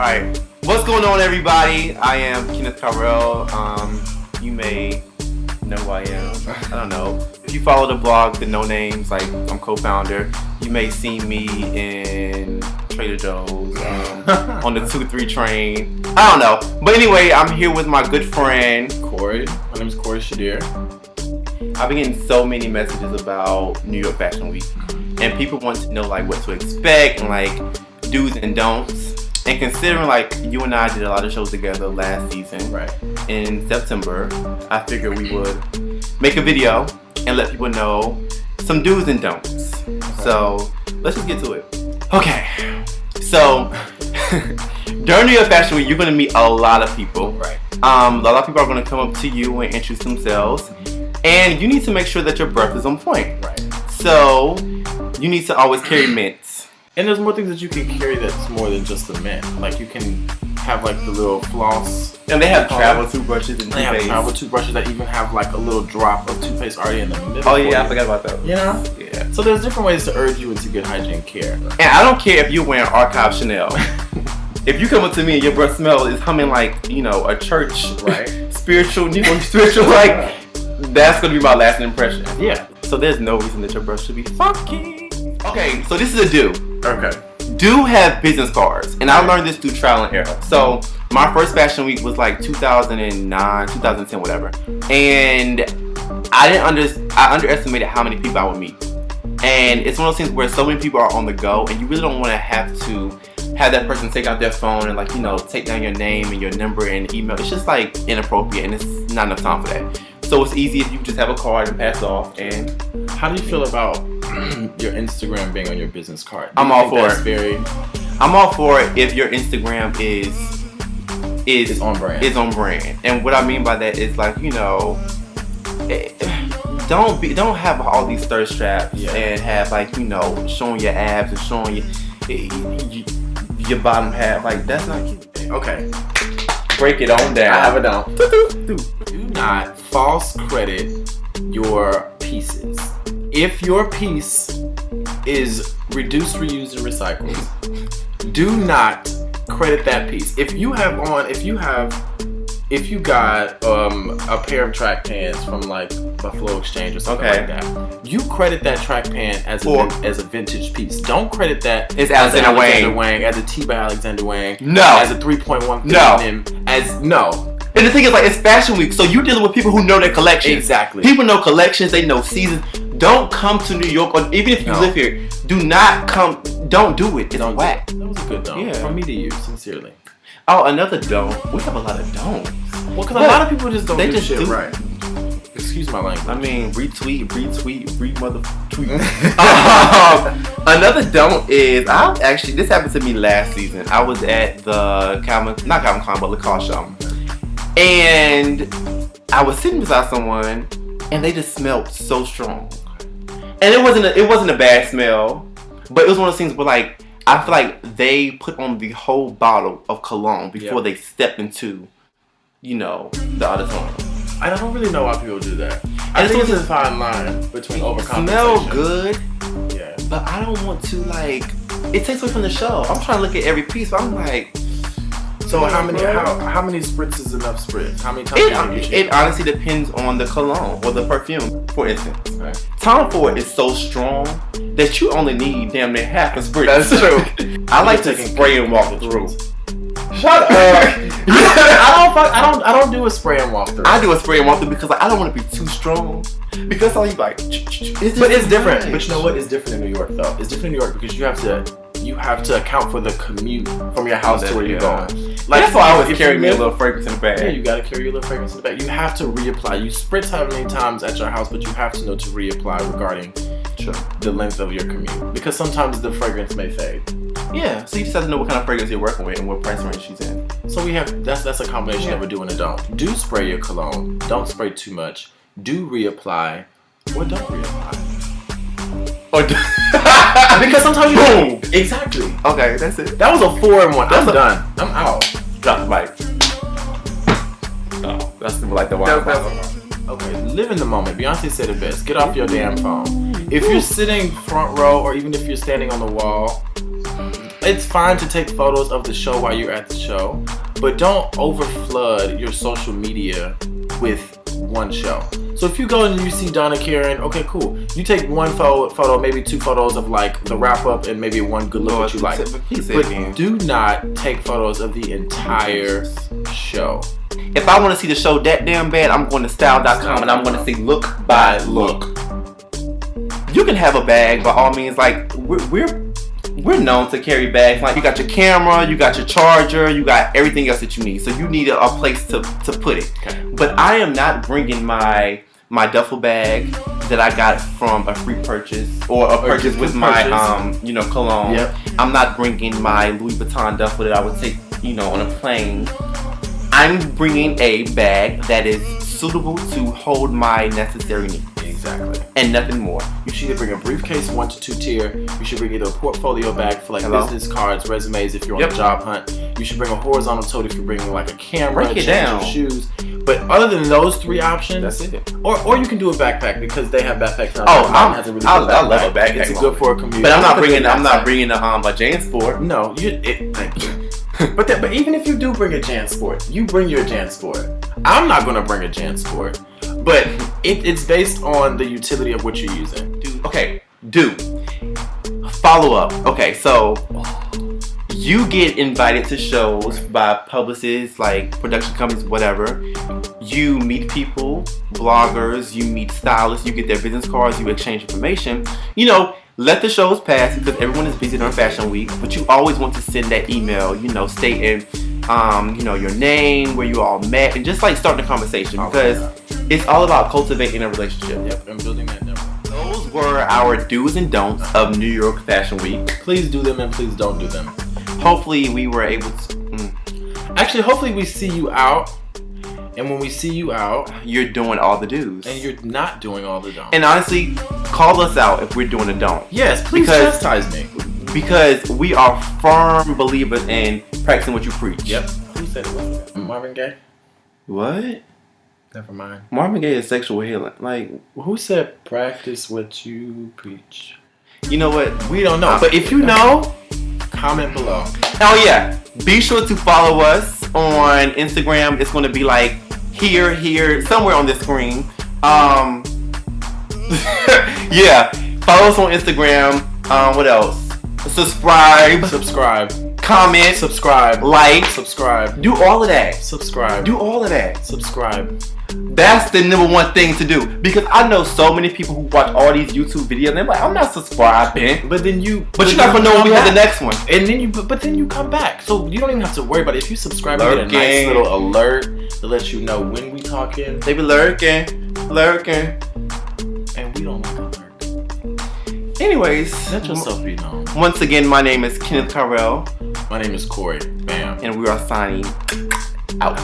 Alright, what's going on, everybody? I am Kennethkyrell. You may know who I am. I don't know. If you follow the blog, the No Names, like I'm co-founder, you may see me in Trader Joe's, on the 2-3 train. I don't know. But anyway, I'm here with my good friend Corey. My name is Corey Shadir. I've been getting so many messages about New York Fashion Week, and people want to know like what to expect and like do's and don'ts. And considering like you and I did a lot of shows together last season, Right. in September, I figured we would make a video and let people know some do's and don'ts. Okay. So let's just get to it. Okay. So during New York Fashion Week, you're gonna meet a lot of people. Right. A lot of people are gonna come up to you and introduce themselves, and you need to make sure that your breath is on point. Right. So you need to always carry mints. And there's more things that you can carry that's more than just the mint. Like you can have like the little floss. And they have travel toothbrushes and They have toothpaste. travel toothbrushes that even have like a little drop of toothpaste already in the middle. Oh yeah, I forgot about that. You know? Yeah. So there's different ways to urge you into good hygiene care. And I don't care if you're wearing Archive Chanel. If you come up to me and your breath smell is humming like, you know, a church, Right. spiritual, like, that's gonna be my lasting impression. Yeah. So there's no reason that your breath should be funky. Okay, so this is a do. Okay. Do have business cards, and I learned this through trial and error. So my first fashion week was like 2009, 2010, whatever, and I underestimated how many people I would meet. And it's one of those things where so many people are on the go, and you really don't want to have that person take out their phone and like, you know, take down your name and your number and email. It's just like inappropriate, and it's not enough time for that. So it's easy if you just have a card and pass it off. And How do you feel about your Instagram being on your business card? I'm all for it. I'm all for it if your Instagram is on brand. Is on brand. And what I mean by that is like, you know, don't have all these thirst traps and have like, you know, showing your abs and showing your bottom half. Like, that's not cute. Okay. Break it on down. I have it down. Do not false credit your pieces. If your piece is reduced, reused, and recycled, do not credit that piece. If you got a pair of track pants from like Buffalo Exchange or something like that, you credit that track pant as a vintage piece. Don't credit that as Alexander Wang, as a T by Alexander Wang, no, as a 3.1 no. And the thing is, like, it's Fashion Week, so you're dealing with people who know their collections. Exactly. People know collections, they know seasons. Don't come to New York, or even if you live here, do not come. Don't do it. It's whack. That was a good don't. Yeah. From me to you, sincerely. Oh, another don't. We have a lot of don'ts. Well, because a lot of people just don't they do just shit do. right. Excuse my language. I mean, re-mother tweet. Another don't is, this happened to me last season. I was at the not Calvin Klein, but Lacoste show. And I was sitting beside someone, and they just smelled so strong. And it wasn't a bad smell, but it was one of those things where like I feel like they put on the whole bottle of cologne before they step into, you know, the auditorium. I don't really know why people do that. I think it's a fine line between overcompensation. Smell good, yeah, but I don't want to like. It takes away from the show. I'm trying to look at every piece, but I'm like. So how many spritz is enough spritz? How many times it honestly depends on the cologne or the perfume, for instance. Okay. Tom Ford is so strong that you only need damn near half a spritz. That's true. I like to spray and walk through. Shut up. I don't do a spray and walk through. I do a spray and walk through because like, I don't want to be too strong. Because all you like, but it's different. But you know what? It's different in New York though. It's different in New York because you have to account for the commute from your house to where you're going. Like, that's why I always carry me a little fragrance in the bag. Yeah, you gotta carry your little fragrance in the bag. You have to reapply. You spritz how many times at your house, but you have to know to reapply regarding the length of your commute. Because sometimes the fragrance may fade. Yeah, so you just have to know what kind of fragrance you're working with and what price range she's in. So that's a combination of a do and a don't. Do spray your cologne. Don't spray too much. Do reapply or don't reapply. Because sometimes you boom. Exactly. Okay, that's it. That was a 4-in-1. I'm done. I'm out. Drop the mic. Oh, that's like the wild. Okay, live in the moment. Beyonce said it best. Get off your damn phone. If you're sitting front row or even if you're standing on the wall, it's fine to take photos of the show while you're at the show, but don't overflood your social media with one show. So if you go and you see Donna Karen, okay, cool. You take one photo, maybe 2 photos of like the wrap up and maybe one good look that you like. But do not take photos of the entire show. If I want to see the show that damn bad, I'm going to style.com and I'm going to see look by look. You can have a bag by all means. Like we're known to carry bags. Like you got your camera, you got your charger, you got everything else that you need. So you need a place to put it. Okay. But I am not bringing my duffel bag that I got from a free purchase or a purchase with my cologne. Yep. I'm not bringing my Louis Vuitton duffel that I would take on a plane. I'm bringing a bag that is suitable to hold my necessary needs. Exactly. And nothing more. You should either bring a briefcase 1 to 2 tier. You should bring either a portfolio bag for like business cards, resumes if you're on a job hunt. You should bring a horizontal tote if you're bringing like a camera, break it change down. of shoes. But other than those 3 options, That's it. Or you can do a backpack because they have backpacks now. Oh, Mine has a really I good love a backpack. It's good for a commute. But I'm not bringing a JanSport. No, thank you. But even if you do bring a JanSport, you bring your JanSport. I'm not gonna bring a JanSport, but it's based on the utility of what you're using. Dude. Follow up. Okay, so you get invited to shows by publicists, like production companies, whatever. You meet people, bloggers, you meet stylists, you get their business cards, you exchange information. Let the shows pass because everyone is busy during Fashion Week, but you always want to send that email, stating, your name, where you all met, and just like starting a conversation because it's all about cultivating a relationship. Yep, and building that network. Those were our do's and don'ts of New York Fashion Week. Please do them and please don't do them. Hopefully we were able to... Actually, hopefully we see you out. And when we see you out... You're doing all the do's. And you're not doing all the don'ts. And honestly, call us out if we're doing a don't. Yes, please chastise me. Because we are firm believers in practicing what you preach. Yep. Who said it? Marvin Gaye? What? Never mind. Marvin Gaye is sexual healing. Like, who said practice what you preach? You know what? We don't know. But if you know, comment below. Oh yeah. Be sure to follow us on Instagram. It's going to be like here, somewhere on the screen. Yeah. Follow us on Instagram. What else? Subscribe. Comment. Subscribe. Like. Subscribe. Do all of that. Subscribe. Do all of that. Subscribe. That's the #1 thing to do. Because I know so many people who watch all these YouTube videos and they're like, I'm not subscribing. But you're not gonna know when we have the next one. And then you come back. So you don't even have to worry about it. If you subscribe, you get a nice little alert to let you know when we talking. They be lurking. And we don't like a lurk. Anyways, let yourself be known. Once again, my name is Kenneth Kyrell. My name is Corey. Bam. And we are signing out.